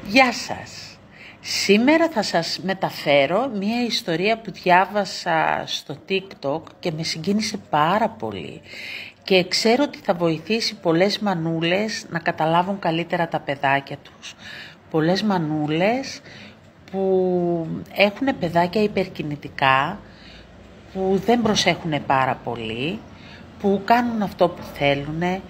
Γεια σας! Σήμερα θα σας μεταφέρω μία ιστορία που διάβασα στο TikTok και με συγκίνησε πάρα πολύ και ξέρω ότι θα βοηθήσει πολλές μανούλες να καταλάβουν καλύτερα τα παιδάκια τους. Πολλές μανούλες που έχουν παιδάκια υπερκινητικά, που δεν προσέχουν πάρα πολύ, που κάνουν αυτό που θέλουν,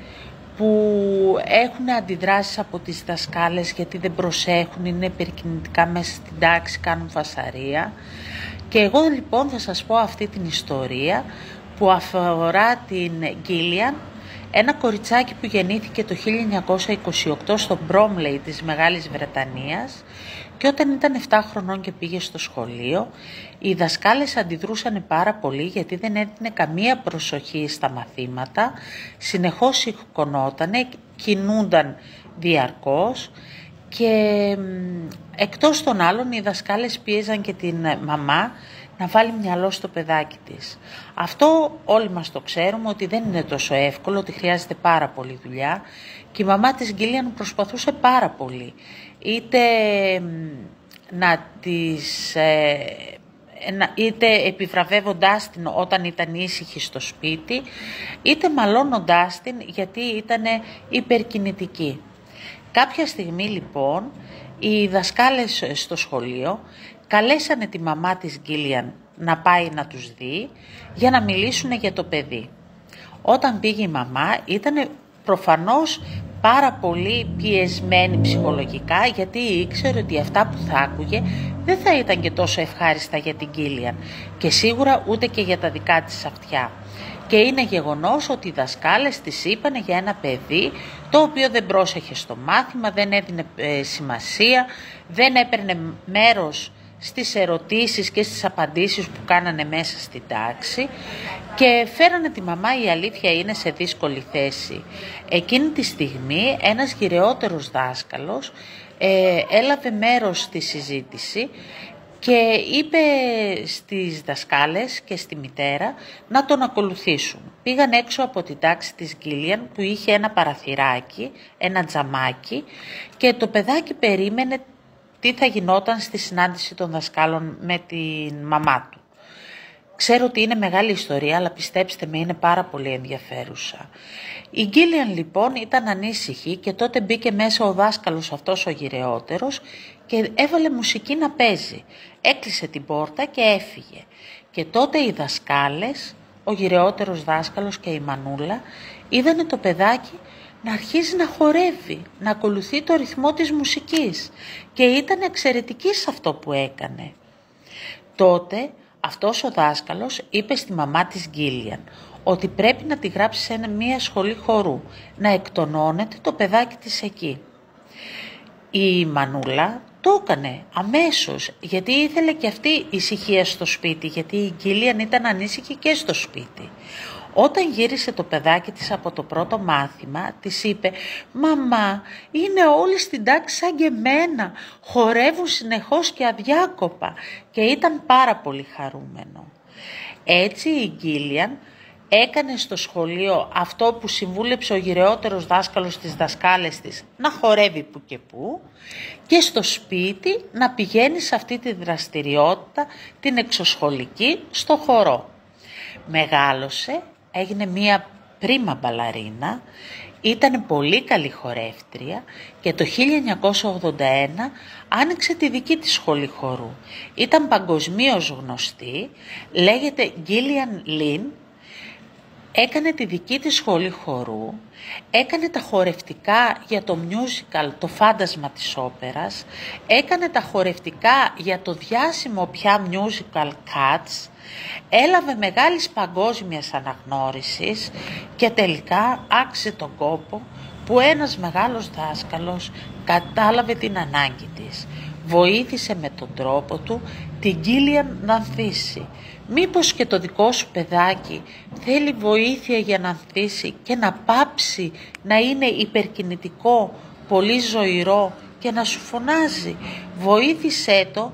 που έχουν αντιδράσεις από τις δασκάλες γιατί δεν προσέχουν, είναι υπερκινητικά μέσα στην τάξη, κάνουν φασαρία. Και εγώ λοιπόν θα σας πω αυτή την ιστορία που αφορά την Γκίλιαν, ένα κοριτσάκι που γεννήθηκε το 1928 στο Μπρόμλεϊ της Μεγάλης Βρετανίας και όταν ήταν 7 χρονών και πήγε στο σχολείο, οι δασκάλες αντιδρούσαν πάρα πολύ γιατί δεν έδινε καμία προσοχή στα μαθήματα, συνεχώς σηκωνότανε, κινούνταν διαρκώς και εκτός των άλλων οι δασκάλες πίεζαν και την μαμά να βάλει μυαλό στο παιδάκι της. Αυτό όλοι μας το ξέρουμε ότι δεν είναι τόσο εύκολο, ότι χρειάζεται πάρα πολύ δουλειά και η μαμά της Γκίλιαν προσπαθούσε πάρα πολύ. Είτε επιβραβεύοντάς την όταν ήταν ήσυχη στο σπίτι, είτε μαλώνοντάς την γιατί ήταν υπερκινητική. Κάποια στιγμή λοιπόν οι δασκάλες στο σχολείο καλέσανε τη μαμά της Γκίλιαν να πάει να τους δει για να μιλήσουν για το παιδί. Όταν πήγε η μαμά ήταν προφανώς πάρα πολύ πιεσμένη ψυχολογικά γιατί ήξερε ότι αυτά που θα άκουγε δεν θα ήταν και τόσο ευχάριστα για την Γκίλιαν και σίγουρα ούτε και για τα δικά της αυτιά. Και είναι γεγονός ότι οι δασκάλες της είπανε για ένα παιδί το οποίο δεν πρόσεχε στο μάθημα, δεν έδινε σημασία, δεν έπαιρνε μέρος στις ερωτήσεις και στις απαντήσεις που κάνανε μέσα στην τάξη και φέρανε τη μαμά, η αλήθεια είναι, σε δύσκολη θέση. Εκείνη τη στιγμή ένας γυρεότερος δάσκαλος έλαβε μέρος στη συζήτηση και είπε στις δασκάλες και στη μητέρα να τον ακολουθήσουν. Πήγαν έξω από την τάξη της Γκίλιαν που είχε ένα παραθυράκι, ένα τζαμάκι και το παιδάκι περίμενε τι θα γινόταν στη συνάντηση των δασκάλων με την μαμά του. Ξέρω ότι είναι μεγάλη ιστορία, αλλά πιστέψτε με είναι πάρα πολύ ενδιαφέρουσα. Η Γκίλιαν λοιπόν ήταν ανήσυχη και τότε μπήκε μέσα ο δάσκαλος αυτός ο γυρεότερος και έβαλε μουσική να παίζει. Έκλεισε την πόρτα και έφυγε. Και τότε οι δασκάλες, ο γυρεότερος δάσκαλος και η μανούλα, είδανε το παιδάκι να αρχίζει να χορεύει, να ακολουθεί το ρυθμό της μουσικής και ήταν εξαιρετική σε αυτό που έκανε. Τότε αυτός ο δάσκαλος είπε στη μαμά της Γκίλιαν ότι πρέπει να τη γράψει σε μια σχολή χορού, να εκτονώνεται το παιδάκι της εκεί. Η μανούλα το έκανε αμέσως γιατί ήθελε και αυτή ησυχία στο σπίτι, γιατί η Γκίλιαν ήταν ανήσυχη και στο σπίτι. Όταν γύρισε το παιδάκι της από το πρώτο μάθημα, της είπε «Μαμά, είναι όλοι στην τάξη σαν και εμένα, χορεύουν συνεχώς και αδιάκοπα» και ήταν πάρα πολύ χαρούμενο. Έτσι η Γκίλιαν έκανε στο σχολείο αυτό που συμβούλεψε ο γυρεότερος δάσκαλος στις δασκάλες της, να χορεύει που και που και στο σπίτι να πηγαίνει σε αυτή τη δραστηριότητα, την εξωσχολική, στο χορό. Μεγάλωσε, έγινε μία πρίμα μπαλαρίνα, ήταν πολύ καλή χορεύτρια και το 1981 άνοιξε τη δική της σχολή χορού. Ήταν παγκοσμίως γνωστή, λέγεται Γκίλιαν Λιν, έκανε τη δική της σχολή χορού, έκανε τα χορευτικά για το musical «Το φάντασμα της όπερας», έκανε τα χορευτικά για το διάσημο πια musical «Cats», έλαβε μεγάλης παγκόσμιας αναγνώρισης και τελικά άξιζε τον κόπο που ένας μεγάλος δάσκαλος κατάλαβε την ανάγκη της. Βοήθησε με τον τρόπο του την Γκίλιαν να ανθίσει. Μήπως και το δικό σου παιδάκι θέλει βοήθεια για να ανθίσει και να πάψει να είναι υπερκινητικό, πολύ ζωηρό και να σου φωνάζει? Βοήθησέ το,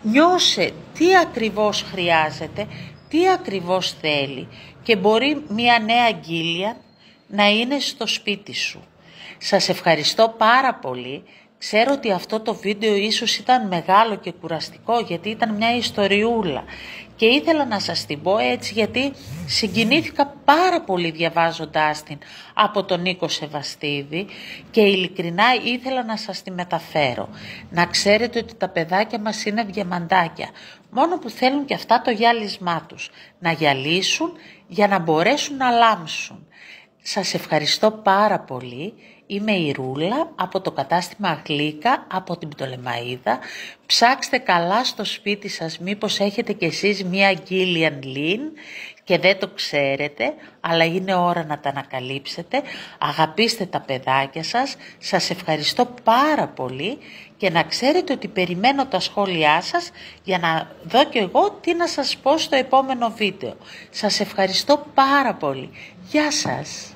νιώσε τι ακριβώς χρειάζεται, τι ακριβώς θέλει και μπορεί μια νέα Γκίλιαν να είναι στο σπίτι σου. Σας ευχαριστώ πάρα πολύ. Ξέρω ότι αυτό το βίντεο ίσως ήταν μεγάλο και κουραστικό γιατί ήταν μια ιστοριούλα και ήθελα να σας την πω έτσι γιατί συγκινήθηκα πάρα πολύ διαβάζοντάς την από τον Νίκο Σεβαστίδη και ειλικρινά ήθελα να σας τη μεταφέρω. Να ξέρετε ότι τα παιδάκια μας είναι διαμαντάκια, μόνο που θέλουν και αυτά το γυάλισμά τους, να γυαλίσουν για να μπορέσουν να λάμψουν. Σας ευχαριστώ πάρα πολύ. Είμαι η Ρούλα από το κατάστημα Γλύκα από την Πτολεμαΐδα. Ψάξτε καλά στο σπίτι σας μήπως έχετε κι εσείς μία Gillian Lynn και δεν το ξέρετε, αλλά είναι ώρα να τα ανακαλύψετε. Αγαπήστε τα παιδάκια σας. Σας ευχαριστώ πάρα πολύ και να ξέρετε ότι περιμένω τα σχόλιά σας για να δω κι εγώ τι να σας πω στο επόμενο βίντεο. Σας ευχαριστώ πάρα πολύ. Γεια σας.